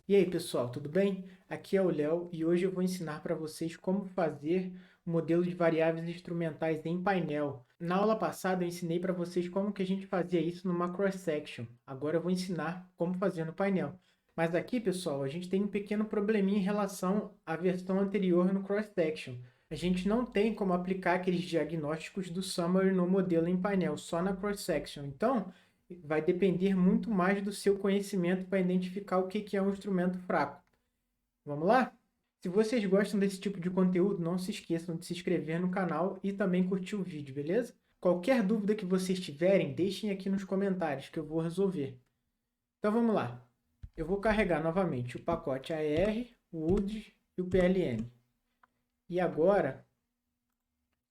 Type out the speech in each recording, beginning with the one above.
E aí, pessoal, tudo bem? Aqui é o Léo e hoje eu vou ensinar para vocês como fazer o modelo de variáveis instrumentais em painel. Na aula passada eu ensinei para vocês como que a gente fazia isso numa cross-section. Agora eu vou ensinar como fazer no painel. Mas aqui, pessoal, a gente tem um pequeno probleminha em relação à versão anterior no cross-section. A gente não tem como aplicar aqueles diagnósticos do summary no modelo em painel, só na cross-section. Então, vai depender muito mais do seu conhecimento para identificar o que é um instrumento fraco. Vamos lá? Se vocês gostam desse tipo de conteúdo, não se esqueçam de se inscrever no canal e também curtir o vídeo, beleza? Qualquer dúvida que vocês tiverem, deixem aqui nos comentários que eu vou resolver. Então vamos lá. Eu vou carregar novamente o pacote AR, o UD e o PLM. E agora,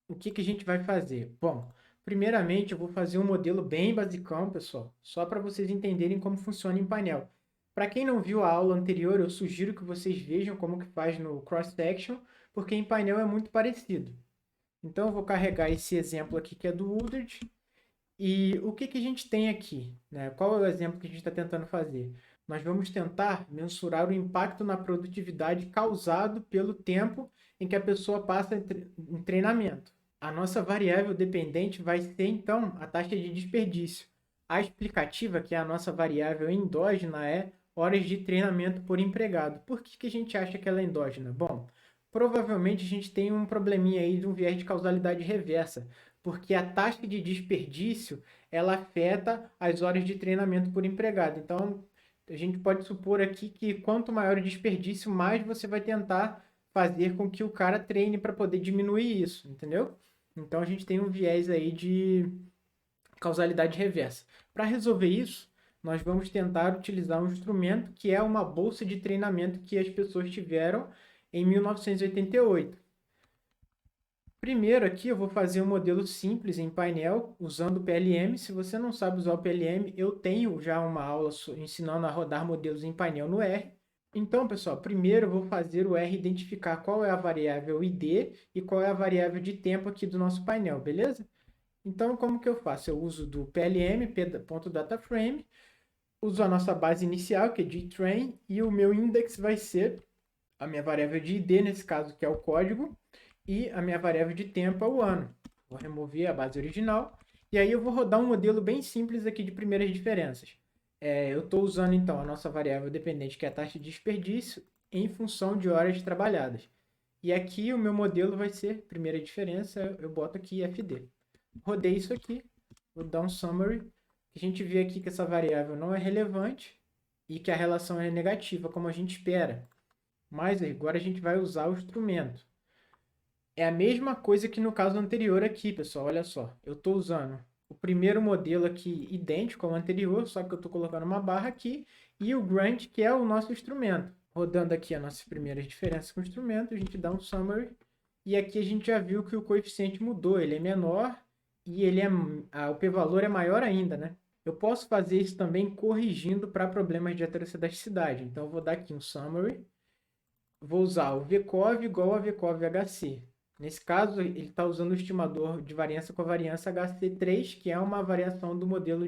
o que a gente vai fazer? Bom, primeiramente eu vou fazer um modelo bem basicão, pessoal, só para vocês entenderem como funciona em painel. Para quem não viu a aula anterior, eu sugiro que vocês vejam como que faz no cross-section, porque em painel é muito parecido. Então eu vou carregar esse exemplo aqui que é do Woodard. E o que a gente tem aqui, né? Qual é o exemplo que a gente está tentando fazer? Nós vamos tentar mensurar o impacto na produtividade causado pelo tempo em que a pessoa passa em treinamento. A nossa variável dependente vai ser, então, a taxa de desperdício. A explicativa, que é a nossa variável endógena, é horas de treinamento por empregado. Por que a gente acha que ela é endógena? Bom, provavelmente a gente tem um probleminha aí de um viés de causalidade reversa, porque a taxa de desperdício ela afeta as horas de treinamento por empregado. Então, a gente pode supor aqui que quanto maior o desperdício, mais você vai tentar fazer com que o cara treine para poder diminuir isso, entendeu? Então, a gente tem um viés aí de causalidade reversa. Para resolver isso, nós vamos tentar utilizar um instrumento que é uma bolsa de treinamento que as pessoas tiveram em 1988. Primeiro aqui eu vou fazer um modelo simples em painel usando o PLM. Se você não sabe usar o PLM, eu tenho já uma aula ensinando a rodar modelos em painel no R. Então, pessoal, primeiro eu vou fazer o R identificar qual é a variável ID e qual é a variável de tempo aqui do nosso painel, beleza? Então, como que eu faço? Eu uso do PLM, p.dataframe, uso a nossa base inicial, que é dtrain, e o meu index vai ser a minha variável de ID, nesse caso, que é o código, e a minha variável de tempo é o ano. Vou remover a base original, e aí eu vou rodar um modelo bem simples aqui de primeiras diferenças. Eu estou usando, então, a nossa variável dependente, que é a taxa de desperdício, em função de horas trabalhadas. E aqui o meu modelo vai ser, primeira diferença, eu boto aqui FD. Rodei isso aqui, vou dar um summary. A gente vê aqui que essa variável não é relevante e que a relação é negativa, como a gente espera. Mas agora a gente vai usar o instrumento. É a mesma coisa que no caso anterior aqui, pessoal. Olha só, eu estou usando o primeiro modelo aqui idêntico ao anterior, só que eu estou colocando uma barra aqui, e o grant, que é o nosso instrumento. Rodando aqui as nossas primeiras diferenças com o instrumento, a gente dá um summary, e aqui a gente já viu que o coeficiente mudou, ele é menor, e o p-valor é maior ainda, né? Eu posso fazer isso também corrigindo para problemas de heterocedaticidade. Então, eu vou dar aqui um summary, vou usar o VCOV igual a VCOV HC. Nesse caso, ele está usando o estimador de variância com a variância HC3, que é uma variação do modelo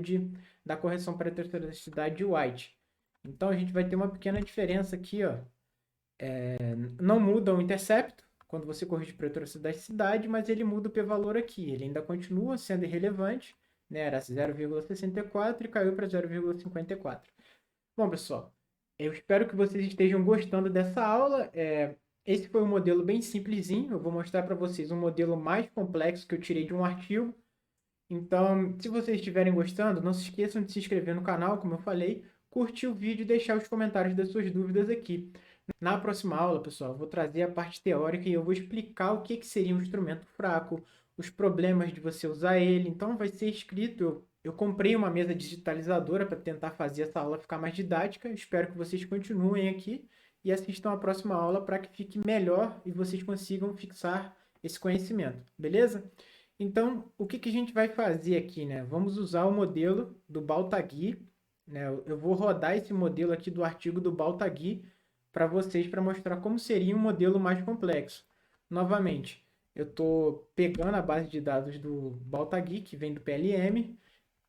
da correção para heterocedasticidade de White. Então, a gente vai ter uma pequena diferença aqui. Ó. Não muda o intercepto quando você corrige para heterocedasticidade, mas ele muda o p-valor aqui. Ele ainda continua sendo irrelevante, né? Era 0,64 e caiu para 0,54. Bom, pessoal, eu espero que vocês estejam gostando dessa aula. Esse foi um modelo bem simplesinho. Eu vou mostrar para vocês um modelo mais complexo que eu tirei de um artigo. Então, se vocês estiverem gostando, não se esqueçam de se inscrever no canal, como eu falei, curtir o vídeo e deixar os comentários das suas dúvidas aqui. Na próxima aula, pessoal, eu vou trazer a parte teórica e eu vou explicar o que seria um instrumento fraco, os problemas de você usar ele. Então, vai ser escrito. Eu comprei uma mesa digitalizadora para tentar fazer essa aula ficar mais didática. Espero que vocês continuem aqui e assistam a próxima aula para que fique melhor e vocês consigam fixar esse conhecimento, beleza? Então, o que a gente vai fazer aqui, né? Vamos usar o modelo do Baltagui, né? Eu vou rodar esse modelo aqui do artigo do Baltagui para vocês, para mostrar como seria um modelo mais complexo. Novamente, eu estou pegando a base de dados do Baltagui, que vem do PLM,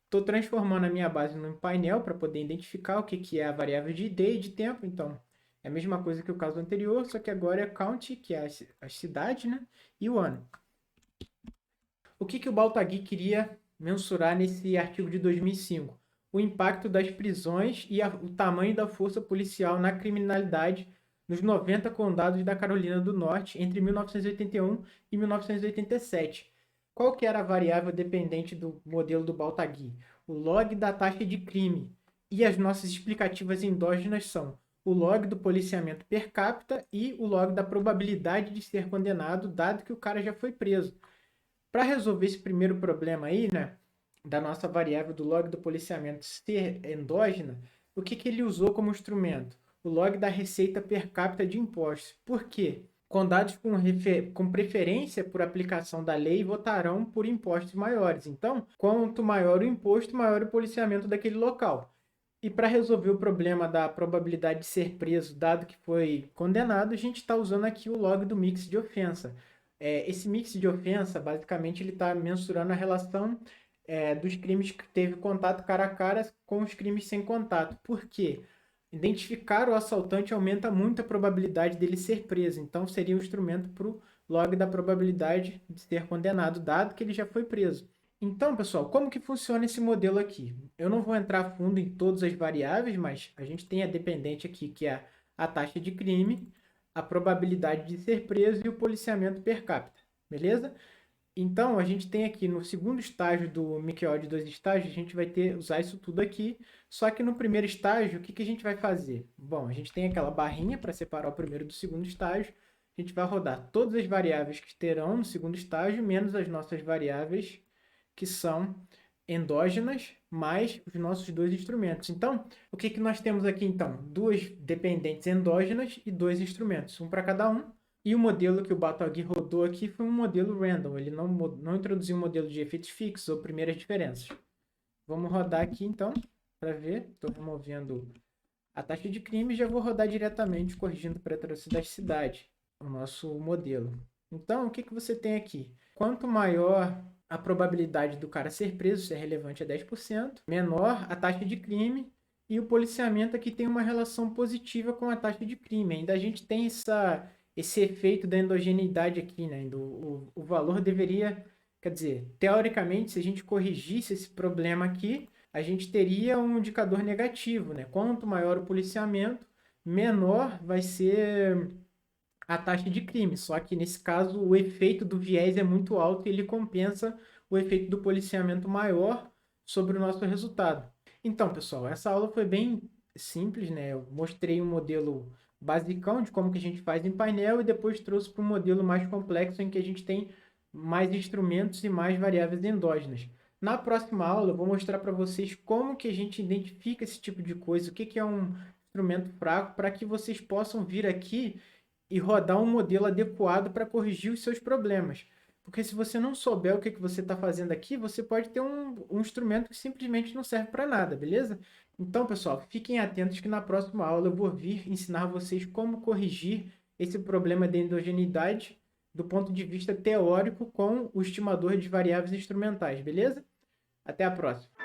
estou transformando a minha base num painel para poder identificar o que é a variável de ID e de tempo. Então, É a mesma coisa que o caso anterior, só que agora é county, que é a cidade, né? E o ano. O que o Baltagui queria mensurar nesse artigo de 2005? O impacto das prisões e o tamanho da força policial na criminalidade nos 90 condados da Carolina do Norte entre 1981 e 1987. Qual que era a variável dependente do modelo do Baltagui? O log da taxa de crime. E as nossas explicativas endógenas são o log do policiamento per capita e o log da probabilidade de ser condenado, dado que o cara já foi preso. Para resolver esse primeiro problema aí, né, da nossa variável do log do policiamento ser endógena, o que ele usou como instrumento? O log da receita per capita de impostos. Por quê? Condados com preferência por aplicação da lei votarão por impostos maiores. Então, quanto maior o imposto, maior o policiamento daquele local. E para resolver o problema da probabilidade de ser preso, dado que foi condenado, a gente está usando aqui o log do mix de ofensa. Esse mix de ofensa, basicamente, ele está mensurando a relação dos crimes que teve contato cara a cara com os crimes sem contato. Por quê? Identificar o assaltante aumenta muito a probabilidade dele ser preso. Então, seria um instrumento para o log da probabilidade de ser condenado, dado que ele já foi preso. Então, pessoal, como que funciona esse modelo aqui? Eu não vou entrar a fundo em todas as variáveis, mas a gente tem a dependente aqui, que é a taxa de crime, a probabilidade de ser preso e o policiamento per capita, beleza? Então, a gente tem aqui no segundo estágio do MICEO de 2 estágios, a gente vai usar isso tudo aqui, só que no primeiro estágio, o que a gente vai fazer? Bom, a gente tem aquela barrinha para separar o primeiro do segundo estágio, a gente vai rodar todas as variáveis que terão no segundo estágio, menos as nossas variáveis que são endógenas, mais os nossos dois instrumentos. Então, o que nós temos aqui, então? Duas dependentes endógenas e dois instrumentos, um para cada um. E o modelo que o Baltagui rodou aqui foi um modelo random. Ele não introduziu um modelo de efeitos fixos ou primeiras diferenças. Vamos rodar aqui, então, para ver. Estou removendo a taxa de crime e já vou rodar diretamente, corrigindo para a heterocidade, o nosso modelo. Então, o que você tem aqui? Quanto maior a probabilidade do cara ser preso, ser relevante é 10%, menor a taxa de crime, e o policiamento aqui tem uma relação positiva com a taxa de crime. Ainda a gente tem esse efeito da endogeneidade aqui, né? O valor deveria, quer dizer, teoricamente, se a gente corrigisse esse problema aqui, a gente teria um indicador negativo, né? Quanto maior o policiamento, menor vai ser a taxa de crime. Só que nesse caso o efeito do viés é muito alto e ele compensa o efeito do policiamento maior sobre o nosso resultado. Então, pessoal, essa aula foi bem simples, né? Eu mostrei um modelo basicão de como que a gente faz em painel e depois trouxe para um modelo mais complexo em que a gente tem mais instrumentos e mais variáveis endógenas. Na próxima aula eu vou mostrar para vocês como que a gente identifica esse tipo de coisa, o que é um instrumento fraco, para que vocês possam vir aqui e rodar um modelo adequado para corrigir os seus problemas. Porque se você não souber o que você está fazendo aqui, você pode ter um instrumento que simplesmente não serve para nada, beleza? Então, pessoal, fiquem atentos que na próxima aula eu vou vir ensinar vocês como corrigir esse problema de endogeneidade do ponto de vista teórico com o estimador de variáveis instrumentais, beleza? Até a próxima!